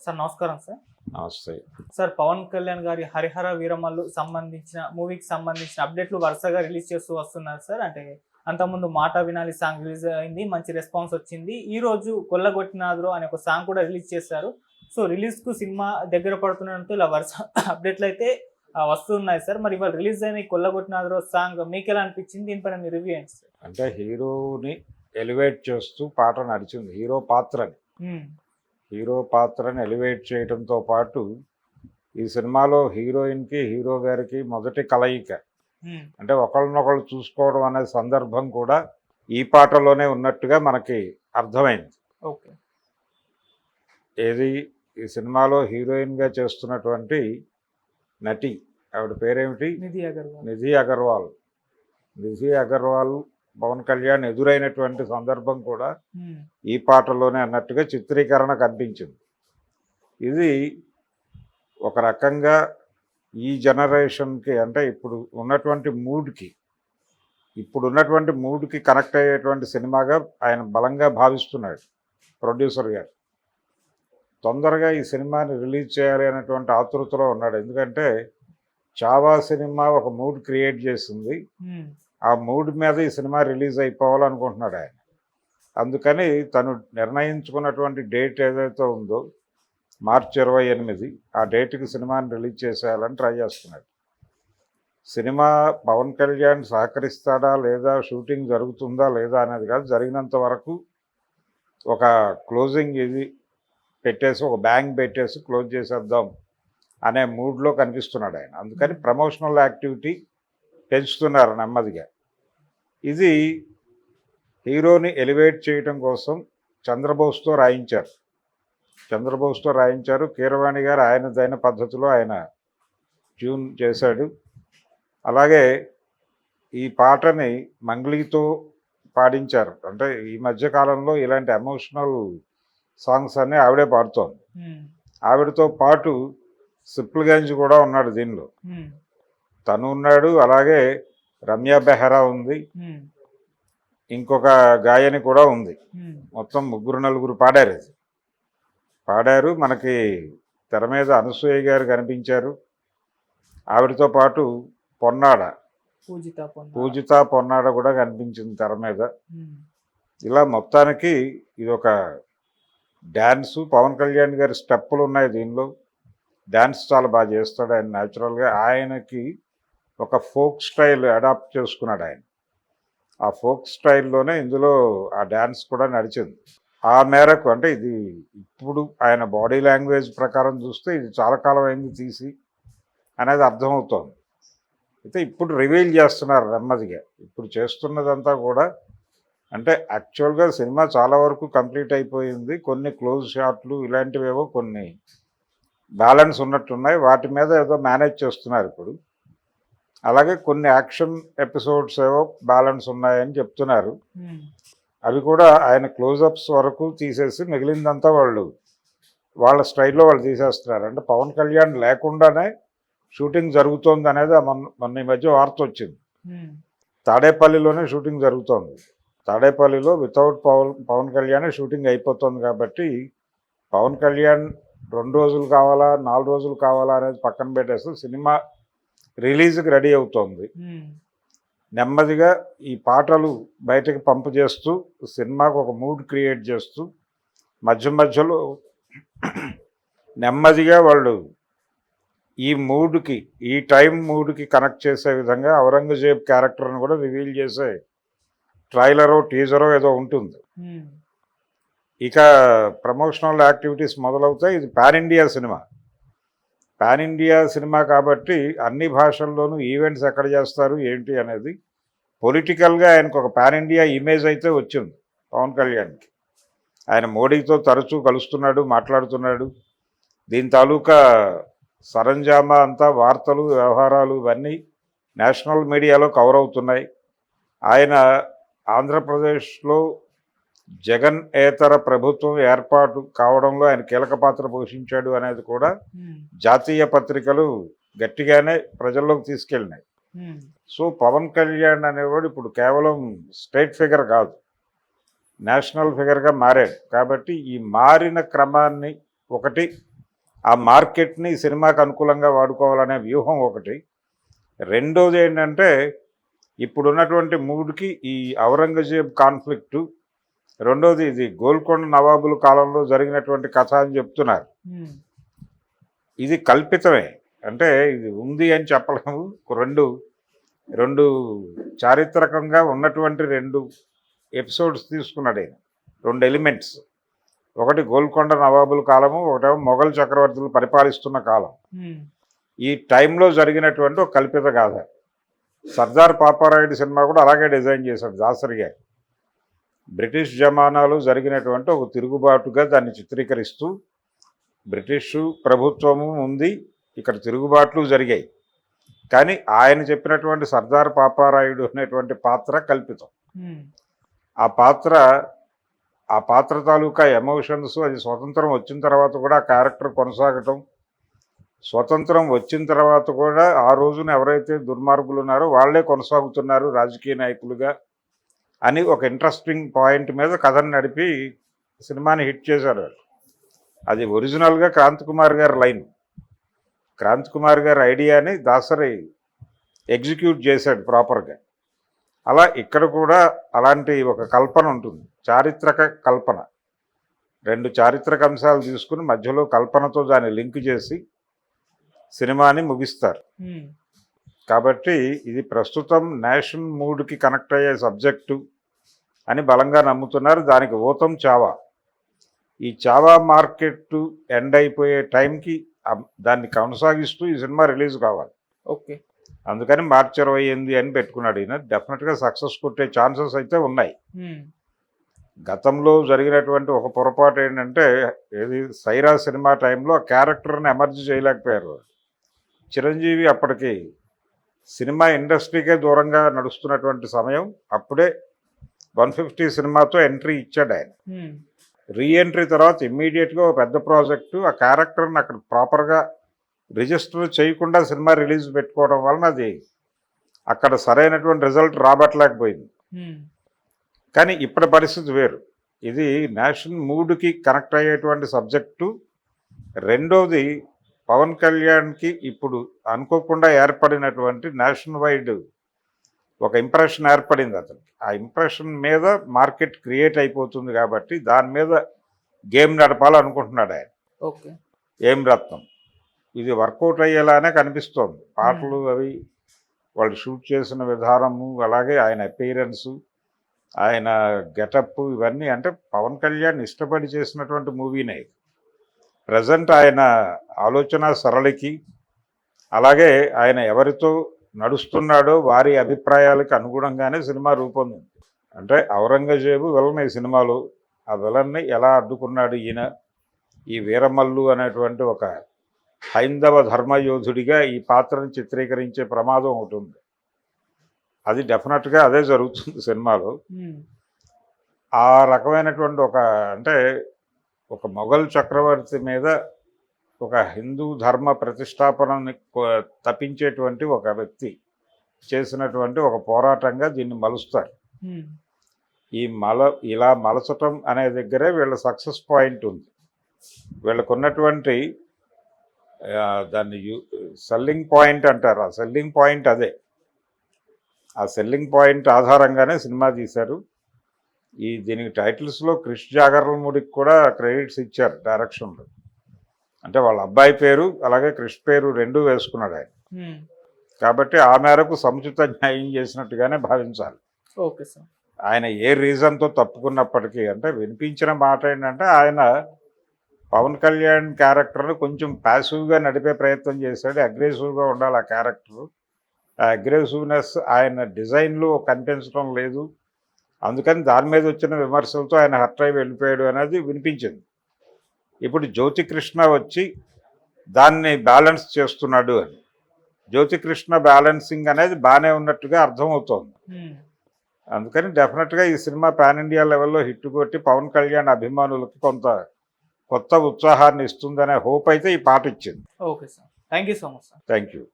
Sir నమస్కారం sir. నమస్తే. Sir Pawan Kalyan గారి 'హరిహర వీరమల్లు' సంబంధించిన మూవీకి సంబంధించిన అప్డేట్లు వరుసగా రిలీజ్ చేస్తూ వస్తున్నారు సార్. అంటే అంతకుముందు 'మాట వినాలి' సాంగ్ రిలీజ్ అయింది, మంచి రెస్పాన్స్ వచ్చింది. ఈ రోజు 'కొల్లగొట్టినాద్రో' అనే ఒక సాంగ్ కూడా రిలీజ్ చేశారు. సో రిలీజ్కు సినిమా దగ్గర పడుతుండడంతో ఇలా వరుస అప్డేట్లు అయితే వస్తున్నాయి సార్. మరి ఇవాళ రిలీజ్ అయిన ఈ 'కొల్లగొట్టినాద్రో' సాంగ్ మీకు ఎలా అనిపించింది? దీనిపైన మీ రివ్యూ ఏంటి సార్? అంటే హీరోని ఎలివేట్ చేస్తూ పాట నడిచింది. హీరో పాత్రని ఎలివేట్ చేయడంతో పాటు ఈ సినిమాలో హీరోయిన్కి హీరో గారికి మొదటి కలయిక, అంటే ఒకళ్ళనొకళ్ళు చూసుకోవడం అనే సందర్భం కూడా ఈ పాటలోనే ఉన్నట్టుగా మనకి అర్థమైంది. ఓకే. ఏది ఈ సినిమాలో హీరోయిన్గా చేస్తున్నటువంటి నటి, ఆవిడ పేరేమిటి? నిధి అగర్వాల్. నిధి అగర్వాల్ పవన్ కళ్యాణ్ ఎదురైనటువంటి సందర్భం కూడా ఈ పాటలోనే అన్నట్టుగా చిత్రీకరణ కనిపించింది. ఇది ఒక రకంగా ఈ జనరేషన్కి, అంటే ఉన్నటువంటి మూడ్కి కనెక్ట్ అయ్యేటువంటి సినిమాగా ఆయన బలంగా భావిస్తున్నాడు ప్రొడ్యూసర్ గారు. తొందరగా ఈ సినిమాని రిలీజ్ చేయాలి అనేటువంటి ఆతృతలో ఉన్నాడు. ఎందుకంటే చావా సినిమా ఒక మూడ్ క్రియేట్ చేసింది. ఆ మూడ్ మీద ఈ సినిమా రిలీజ్ అయిపోవాలనుకుంటున్నాడు ఆయన. అందుకని తను నిర్ణయించుకున్నటువంటి డేట్ ఏదైతే ఉందో మార్చి 28, ఆ డేట్కి సినిమాని రిలీజ్ చేసేయాలని ట్రై చేస్తున్నాడు. సినిమా పవన్ కళ్యాణ్ సహకరిస్తాడా లేదా, షూటింగ్ జరుగుతుందా లేదా అనేది కాదు, జరిగినంత వరకు ఒక క్లోజింగ్ ఇది పెట్టేసి, ఒక బ్యాంగ్ పెట్టేసి క్లోజ్ చేసేద్దాం అనే మూడ్లో కనిపిస్తున్నాడు ఆయన. అందుకని ప్రమోషనల్ యాక్టివిటీ పెంచుతున్నారు నెమ్మదిగా. ఇది హీరోని ఎలివేట్ చేయడం కోసం చంద్రబోస్తో రాయించారు. కీరవాణి గారు ఆయనదైన పద్ధతిలో ఆయన ట్యూన్ చేశాడు. అలాగే ఈ పాటని మంగ్లీతో పాడించారు. అంటే ఈ మధ్యకాలంలో ఇలాంటి ఎమోషనల్ సాంగ్స్ అన్నీ ఆవిడే పాడుతోంది. ఆవిడతో పాటు సిప్లిగంజ్ కూడా ఉన్నాడు దీనిలో. తను ఉన్నాడు, అలాగే రమ్య బెహరా ఉంది, ఇంకొక గాయని కూడా ఉంది. మొత్తం 3-4 పాడారు. మనకి తెర మీద అనసూయ గారు కనిపించారు. ఆవిడతో పాటు పూజిత పొన్నాడ కూడా కనిపించింది తెర మీద. ఇలా మొత్తానికి ఇది ఒక డ్యాన్సు. పవన్ కళ్యాణ్ గారి స్టెప్పులు ఉన్నాయి దీనిలో. డ్యాన్స్ చాలా బాగా చేస్తాడు ఆయన న్యాచురల్గా. ఆయనకి ఒక ఫోక్ స్టైల్ అడాప్ట్ చేసుకున్నాడు ఆయన. ఆ ఫోక్ స్టైల్లోనే ఇందులో ఆ డ్యాన్స్ కూడా నడిచింది. ఆ మేరకు, అంటే ఇది ఇప్పుడు ఆయన బాడీ లాంగ్వేజ్ ప్రకారం చూస్తే ఇది చాలా కాలం అయింది తీసి అనేది అర్థమవుతోంది. అయితే ఇప్పుడు రివీల్ చేస్తున్నారు నెమ్మదిగా. ఇప్పుడు చేస్తున్నదంతా కూడా, అంటే యాక్చువల్గా సినిమా చాలా వరకు కంప్లీట్ అయిపోయింది. కొన్ని క్లోజ్ షాట్లు ఇలాంటివేవో కొన్ని బ్యాలెన్స్ ఉన్నట్టున్నాయి. వాటి మీద ఏదో మేనేజ్ చేస్తున్నారు ఇప్పుడు. అలాగే కొన్ని యాక్షన్ ఎపిసోడ్స్ ఏవో బ్యాలెన్స్ ఉన్నాయని చెప్తున్నారు. అవి కూడా ఆయన క్లోజప్స్ వరకు తీసేసి మిగిలిందంతా వాళ్ళ స్టైల్లో వాళ్ళు తీసేస్తున్నారు. అంటే పవన్ కళ్యాణ్ లేకుండానే షూటింగ్ జరుగుతోంది అనేది మొన్న ఈ మధ్య వార్త వచ్చింది. తాడేపల్లిలోనే షూటింగ్ జరుగుతోంది. తాడేపల్లిలో వితౌట్ పవన్ కళ్యాణ్ షూటింగ్ అయిపోతుంది. కాబట్టి పవన్ కళ్యాణ్ 2 రోజులు కావాలా 4 రోజులు కావాలా అనేది పక్కన పెట్టేసి సినిమా రిలీజ్కి రెడీ అవుతోంది. నెమ్మదిగా ఈ పాటలు బయటకు పంపు చేస్తూ సినిమాకు ఒక మూడ్ క్రియేట్ చేస్తూ మధ్యలో నెమ్మదిగా వాళ్ళు ఈ టైం మూడ్కి కనెక్ట్ చేసే విధంగా ఔరంగజేబ్ క్యారెక్టర్ని కూడా రివీల్ చేసే ట్రైలరో టీజరో ఏదో ఉంటుంది. ఇక ప్రమోషనల్ యాక్టివిటీస్ మొదలవుతాయి. ఇది పాన్ ఇండియా సినిమా కాబట్టి అన్ని భాషల్లోనూ ఈవెంట్స్ ఎక్కడ చేస్తారు ఏంటి అనేది పొలిటికల్గా ఆయనకు ఒక పాన్ ఇండియా ఇమేజ్ అయితే వచ్చింది పవన్ కళ్యాణ్కి. ఆయన మోడీతో తరచూ కలుస్తున్నాడు, మాట్లాడుతున్నాడు. దీని తాలూకా సరంజామా అంతా, వార్తలు, వ్యవహారాలు ఇవన్నీ నేషనల్ మీడియాలో కవర్ అవుతున్నాయి. ఆయన ఆంధ్రప్రదేశ్లో జగన్ ఏతర ప్రభుత్వం ఏర్పాటు కావడంలో ఆయన కీలక పాత్ర పోషించాడు అనేది కూడా జాతీయ పత్రికలు గట్టిగానే ప్రజల్లోకి తీసుకెళ్ళినాయి. సో పవన్ కళ్యాణ్ అనేవాడు ఇప్పుడు కేవలం స్టేట్ ఫిగర్ కాదు, నేషనల్ ఫిగర్గా మారాడు. కాబట్టి ఈ మారిన క్రమాన్ని ఒకటి ఆ మార్కెట్ని సినిమాకి అనుకూలంగా వాడుకోవాలనే వ్యూహం ఒకటి. రెండోది ఏంటంటే ఇప్పుడున్నటువంటి మూడ్కి ఈ ఔరంగజేబ్ కాన్ఫ్లిక్టు, రెండోది ఇది గోల్కొండ నవాబుల కాలంలో జరిగినటువంటి కథ అని చెప్తున్నారు. ఇది కల్పితమే, అంటే ఇది ఉంది అని చెప్పలేము. రెండు చారిత్రకంగా ఉన్నటువంటి 2 ఎపిసోడ్స్ తీసుకున్నాడు ఆయన, 2 ఎలిమెంట్స్. ఒకటి గోల్కొండ నవాబుల కాలము, ఒకటేమో మొఘల్ చక్రవర్తులు పరిపాలిస్తున్న కాలం. ఈ టైంలో జరిగినటువంటి ఒక కల్పిత గాథ. సర్దార్ పాపారాయుడు సినిమా కూడా అలాగే డిజైన్ చేశాడు దాసరి గారు. బ్రిటిష్ జమానాలో జరిగినటువంటి ఒక తిరుగుబాటుగా దాన్ని చిత్రీకరిస్తూ, బ్రిటిషు ప్రభుత్వము ఉంది, ఇక్కడ తిరుగుబాట్లు జరిగాయి, కానీ ఆయన చెప్పినటువంటి సర్దార్ పాపారాయుడు అనేటువంటి పాత్ర కల్పితం. ఆ పాత్ర తాలూకా ఎమోషన్స్, అది స్వతంత్రం వచ్చిన తర్వాత కూడా ఆ క్యారెక్టర్ కొనసాగటం, స్వతంత్రం వచ్చిన తర్వాత కూడా ఆ రోజున ఎవరైతే దుర్మార్గులు ఉన్నారో వాళ్ళే కొనసాగుతున్నారు రాజకీయ నాయకులుగా అని ఒక ఇంట్రెస్టింగ్ పాయింట్ మీద కథను నడిపి సినిమాని హిట్ చేశారు. అది ఒరిజినల్గా క్రాంతి కుమార్ గారి లైన్, క్రాంతి కుమార్ గారి ఐడియాని దాసరి ఎగ్జిక్యూట్ చేశాడు ప్రాపర్గా. అలా ఇక్కడ కూడా అలాంటి ఒక కల్పన ఉంటుంది, చారిత్రక కల్పన. 2 చారిత్రక అంశాలు తీసుకుని మధ్యలో కల్పనతో దాన్ని లింక్ చేసి సినిమాని ముగిస్తారు. కాబట్టి ఇది ప్రస్తుతం నేషనల్ మూడ్కి కనెక్ట్ అయ్యే సబ్జెక్టు అని బలంగా నమ్ముతున్నారు. దానికి ఊతం చావా. ఈ చావా మార్కెట్ ఎండ్ అయిపోయే టైంకి దాన్ని కొనసాగిస్తూ ఈ సినిమా రిలీజ్ కావాలి. ఓకే, అందుకని మార్చి 28 అని పెట్టుకున్నాడు ఈయన. డెఫినెట్గా సక్సెస్ కొట్టే ఛాన్సెస్ అయితే ఉన్నాయి. గతంలో జరిగినటువంటి ఒక పొరపాటు ఏంటంటే, ఏది సైరా సినిమా టైంలో ఆ క్యారెక్టర్ని ఎమర్జ్ చేయలేకపోయారు. చిరంజీవి అప్పటికి సినిమా ఇండస్ట్రీకే దూరంగా నడుస్తున్నటువంటి సమయం. అప్పుడే 150 సినిమాతో ఎంట్రీ ఇచ్చాడు ఆయన. రీఎంట్రీ తర్వాత ఇమ్మీడియట్గా ఒక పెద్ద ప్రాజెక్టు, ఆ క్యారెక్టర్ని అక్కడ ప్రాపర్గా రిజిస్టర్ చేయకుండా సినిమా రిలీజ్ పెట్టుకోవడం వలన అది అక్కడ సరైనటువంటి రిజల్ట్ రాబట్టలేకపోయింది. కానీ ఇప్పటి పరిస్థితి వేరు. ఇది నేషనల్ మూడ్కి కనెక్ట్ అయ్యేటువంటి సబ్జెక్టు. రెండోది పవన్ కళ్యాణ్కి ఇప్పుడు అనుకోకుండా ఏర్పడినటువంటి నేషనల్ వైడ్ ఒక ఇంప్రెషన్ ఏర్పడింది అతనికి. ఆ ఇంప్రెషన్ మీద మార్కెట్ క్రియేట్ అయిపోతుంది కాబట్టి దాని మీద గేమ్ నడపాలనుకుంటున్నాడు ఆయన. ఓకే, ఏం రత్నం ఇది వర్కౌట్ అయ్యేలానే కనిపిస్తోంది. పాటలు అవి వాళ్ళు షూట్ చేసిన విధానము, అలాగే ఆయన అపీరెన్సు, ఆయన గెటప్, ఇవన్నీ అంటే పవన్ కళ్యాణ్ ఇష్టపడి చేసినటువంటి మూవీనే. ప్రజెంట్ ఆయన ఆలోచన సరళికి, అలాగే ఆయన ఎవరితో నడుస్తున్నాడో వారి అభిప్రాయాలకు అనుగుణంగానే సినిమా రూపొందింది. అంటే ఔరంగజేబు విలన్ ఈ సినిమాలో, ఆ విలన్ని ఎలా అడ్డుకున్నాడు ఈయన, ఈ వీరమల్లు అనేటువంటి ఒక హైందవ ధర్మయోధుడిగా ఈ పాత్రను చిత్రీకరించే ప్రమాదం ఒకటి ఉంది. అది డెఫినెట్గా అదే జరుగుతుంది సినిమాలో. ఆ రకమైనటువంటి ఒక మొఘల్ చక్రవర్తి మీద ఒక హిందూ ధర్మ ప్రతిష్టాపనని తప్పించేటువంటి ఒక వ్యక్తి చేసినటువంటి ఒక పోరాటంగా దీన్ని మలుస్తారు. ఇలా మలచటం అనే దగ్గరే వీళ్ళ సక్సెస్ పాయింట్ ఉంది. వీళ్ళకున్నటువంటి దాన్ని సెల్లింగ్ పాయింట్ అంటారు. ఆ సెల్లింగ్ పాయింట్ అదే. ఆ సెల్లింగ్ పాయింట్ ఆధారంగానే సినిమా తీశారు. దీనికి టైటిల్స్లో క్రిష్ జాగర్లమూడికి కూడా క్రెడిట్స్ ఇచ్చారు డైరెక్షన్లో. అంటే వాళ్ళ అబ్బాయి పేరు అలాగే క్రిష్ పేరు 2 వేసుకున్నాడు ఆయన. కాబట్టి ఆ మేరకు సముచిత న్యాయం చేసినట్టుగానే భావించాలి. Okay sir. ఆయన ఏ రీజన్తో తప్పుకున్నప్పటికీ, అంటే వినిపించిన మాట ఏంటంటే ఆయన పవన్ కళ్యాణ్ క్యారెక్టర్ను కొంచెం ప్యాసివ్గా నడిపే ప్రయత్నం చేశాడు. అగ్రెసివ్గా ఉండాలి ఆ క్యారెక్టరు. ఆ అగ్రెసివ్నెస్ ఆయన డిజైన్లో కనిపించడం లేదు. అందుకని దాని మీద వచ్చిన విమర్శలతో ఆయన హర్ట్ అయి వెళ్ళిపోయాడు అనేది వినిపించింది. ఇప్పుడు జ్యోతికృష్ణ వచ్చి దాన్ని బ్యాలెన్స్ చేస్తున్నాడు అని. జ్యోతికృష్ణ బ్యాలెన్సింగ్ అనేది బాగానే ఉన్నట్టుగా అర్థమవుతోంది. అందుకని డెఫినెట్గా ఈ సినిమా పాన్ ఇండియా లెవెల్లో హిట్ కొట్టి పవన్ కళ్యాణ్ అభిమానులకి కొంత కొత్త ఉత్సాహాన్ని ఇస్తుందనే హోప్ అయితే ఈ పాట ఇచ్చింది. Okay sir, thank you so much sir. Thank you.